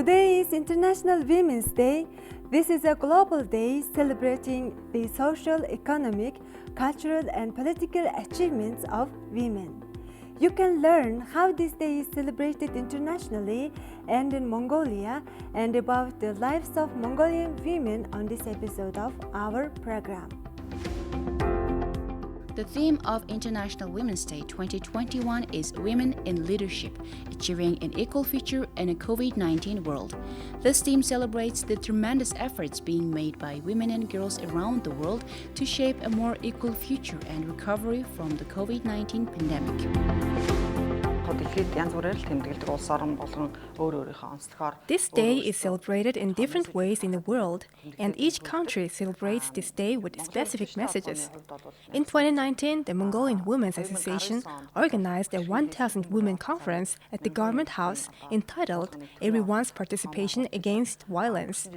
Today is International Women's Day. This is a global day celebrating the social, economic, cultural, and political achievements of women. You can learn how this day is celebrated internationally and in Mongolia and about the lives of Mongolian women on this episode of our program. The theme of International Women's Day 2021 is Women in Leadership, Achieving an Equal Future in a COVID-19 World. This theme celebrates the tremendous efforts being made by women and girls around the world to shape a more equal future and recovery from the COVID-19 pandemic. This day is celebrated in different ways in the world, and each country celebrates this day with specific messages. In 2019, the Mongolian Women's Association organized a 1,000 women conference at the Government House entitled Everyone's Participation Against Violence.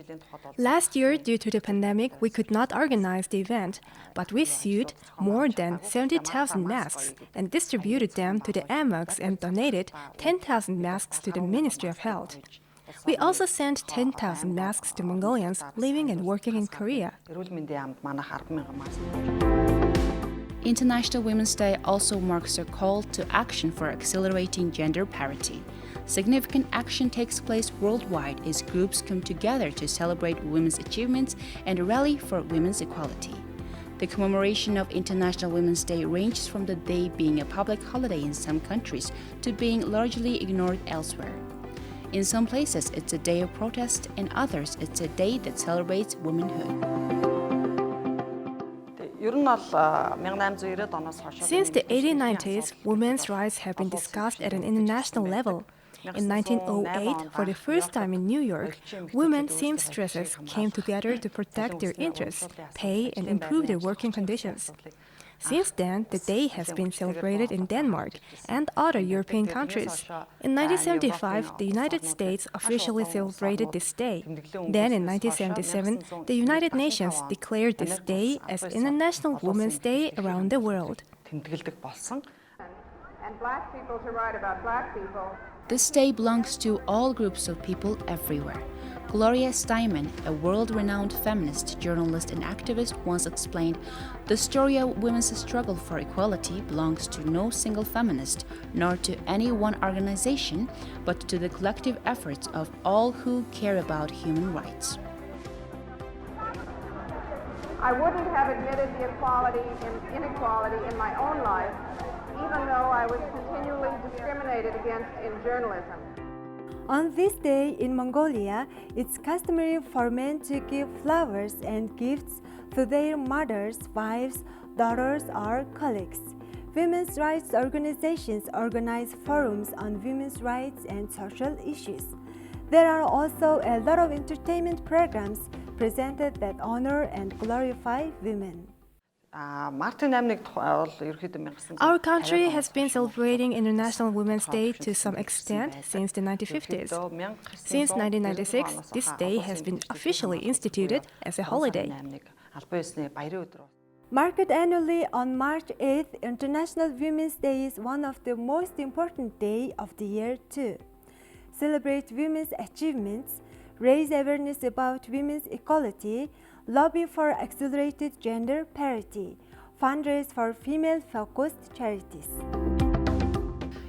Last year, due to the pandemic, we could not organize the event, but we sewed more than 70,000 masks and distributed them to the AMOGs and donated 10,000 masks to the Ministry of Health. We also sent 10,000 masks to Mongolians living and working in Korea. International Women's Day also marks a call to action for accelerating gender parity. Significant action takes place worldwide as groups come together to celebrate women's achievements and rally for women's equality. The commemoration of International Women's Day ranges from the day being a public holiday in some countries to being largely ignored elsewhere. In some places, it's a day of protest, in others, it's a day that celebrates womanhood. Since the 1890s, women's rights have been discussed at an international level. In 1908, for the first time in New York, women seamstresses came together to protect their interests, pay, and improve their working conditions. Since then, the day has been celebrated in Denmark and other European countries. In 1975, the United States officially celebrated this day. Then in 1977, the United Nations declared this day as International Women's Day around the world. And black people to write about black people. This day belongs to all groups of people everywhere. Gloria Steinman, a world-renowned feminist, journalist, and activist, once explained, "The story of women's struggle for equality belongs to no single feminist, nor to any one organization, but to the collective efforts of all who care about human rights." I wouldn't have admitted the inequality in my own life, even though I was continually discriminated against in journalism. On this day in Mongolia, it's customary for men to give flowers and gifts to their mothers, wives, daughters, or colleagues. Women's rights organizations organize forums on women's rights and social issues. There are also a lot of entertainment programs presented that honor and glorify women. Our country has been celebrating International Women's Day to some extent since the 1950s. Since 1996, this day has been officially instituted as a holiday. Marked annually on March 8th, International Women's Day is one of the most important days of the year too. Celebrate women's achievements, raise awareness about women's equality, lobby for accelerated gender parity, fundraise for female-focused charities.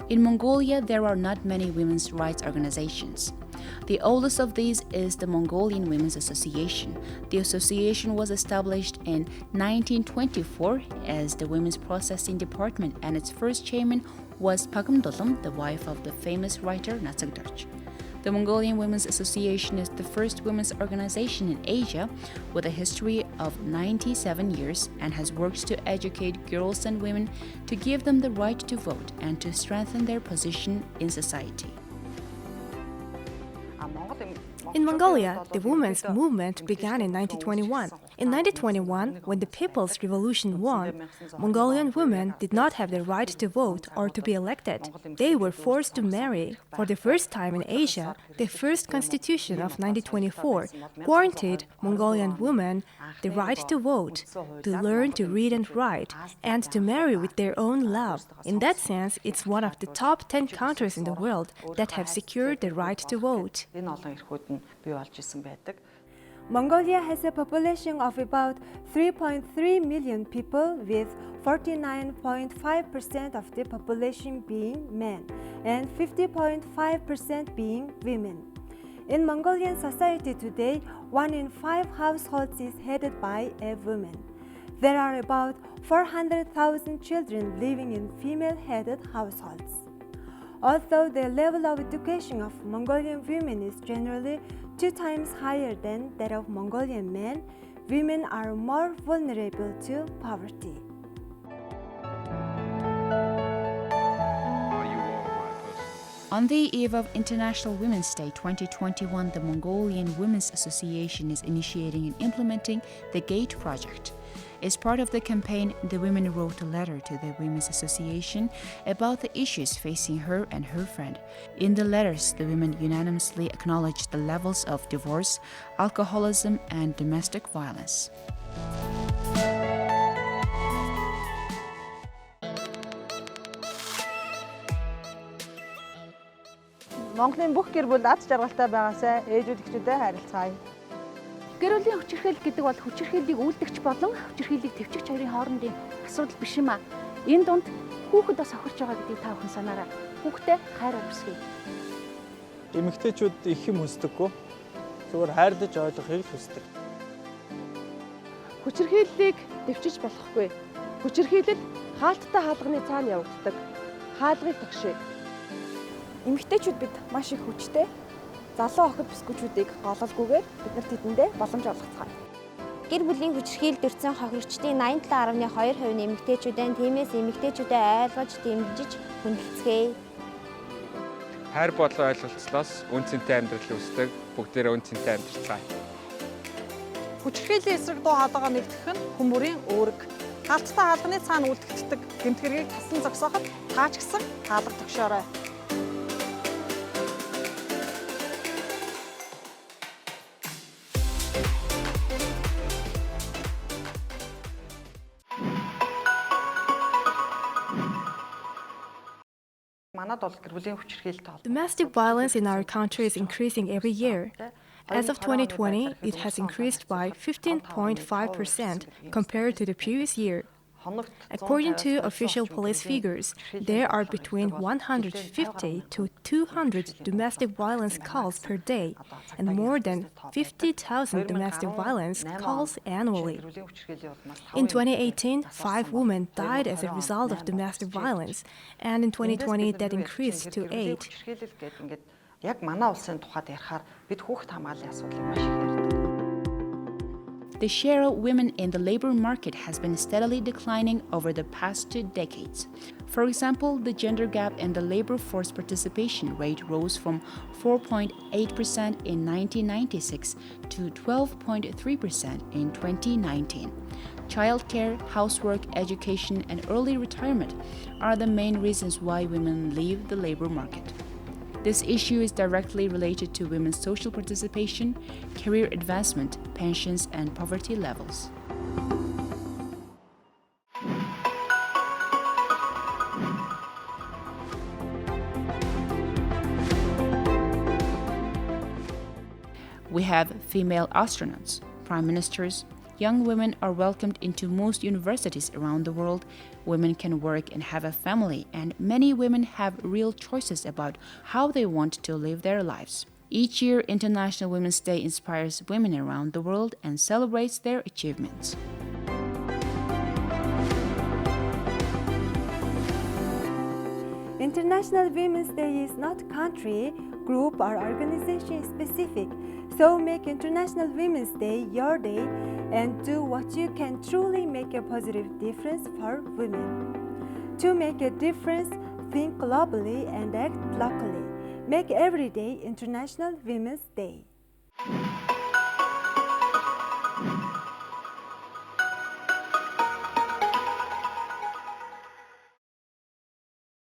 In Mongolia, there are not many women's rights organizations. The oldest of these is the Mongolian Women's Association. The association was established in 1924 as the Women's Processing Department, and its first chairman was Pagumdolum, the wife of the famous writer Natsagdarch. The Mongolian Women's Association is the first women's organization in Asia with a history of 97 years and has worked to educate girls and women to give them the right to vote and to strengthen their position in society. In Mongolia, the women's movement began in 1921. In 1921, when the People's Revolution won, Mongolian women did not have the right to vote or to be elected. They were forced to marry. For the first time in Asia, the first constitution of 1924 guaranteed Mongolian women the right to vote, to learn to read and write, and to marry with their own love. In that sense, it's one of the top 10 countries in the world that have secured the right to vote. Mongolia has a population of about 3.3 million people, with 49.5% of the population being men and 50.5% being women. In Mongolian society today, 1 in 5 households is headed by a woman. There are about 400,000 children living in female-headed households. Although the level of education of Mongolian women is generally 2 times higher than that of Mongolian men, women are more vulnerable to poverty. On the eve of International Women's Day 2021, the Mongolian Women's Association is initiating and implementing the GATE project. As part of the campaign, the women wrote a letter to the Women's Association about the issues facing her and her friend. In the letters, the women unanimously acknowledged the levels of divorce, alcoholism, and domestic violence. Монголын бүх гэр бүл аз жаргалтай байгаасай ээжүүд эхчүүдэд харилцаая. Гэр бүлийн хүчирхийлэл гэдэг бол хүчирхийллийг үйлдэгч болон хүчирхийллийг төвчгч хоёрын хоорондын асуудал биш юм аа. Энэ дунд хүүхэд бас хохирч байгаа гэдгийг та бүхэн санаарай. Хүүхдээ хайраар үсгэе. Эмэгтэйчүүд их юм хүсдэггүй. Зүгээр хайрлаж ойлгохыг л хүсдэг. Хүчирхийллийг төвчж болохгүй. Хүчирхийлэл хаалттай хаалганы цаана явагддаг. Хаалгыг тогшие. Эмэгтэйчүүд бид маш их хүчтэй. Залуу охид бүсгүйчүүдийг гололгүйгээр бид нарт тэдэндээ боломж олгоцгаая. Гэр бүлийн хүчирхийлэлд өртсөн хохирогчдын 87.2% нь эмэгтэйчүүдэн, тиймээс эмэгтэйчүүдэд ойлгож, дэмжиж, хүндэлцгээе. Хайр болон ойлголцлоос үн цэнтэй амьдрал үүсдэг. Бүгдээрээ үн цэнтэй амьдрцгаая. Хүчирхийллийн эсрэг дуу хоолойгоо нэгтгэх нь хүмүүрийн үүрэг. Хаалттай хаалганы цаана үлдэгддэг гэмт хэргийг тасан зогсооход таач гисэн хаалга тогшоорой. Domestic violence in our country is increasing every year. As of 2020, it has increased by 15.5% compared to the previous year. According to official police figures, there are between 150 to 200 domestic violence calls per day and more than 50,000 domestic violence calls annually. In 2018, 5 women died as a result of domestic violence, and in 2020 that increased to 8. The share of women in the labor market has been steadily declining over the past 2 decades. For example, the gender gap in the labor force participation rate rose from 4.8% in 1996 to 12.3% in 2019. Childcare, housework, education, and early retirement are the main reasons why women leave the labor market. This issue is directly related to women's social participation, career advancement, pensions, and poverty levels. We have female astronauts, prime ministers. Young women are welcomed into most universities around the world. Women can work and have a family, and many women have real choices about how they want to live their lives. Each year, International Women's Day inspires women around the world and celebrates their achievements. International Women's Day is not country, group, or organization specific. So make International Women's Day your day and do what you can truly make a positive difference for women. To make a difference, think globally and act locally. Make every day International Women's Day.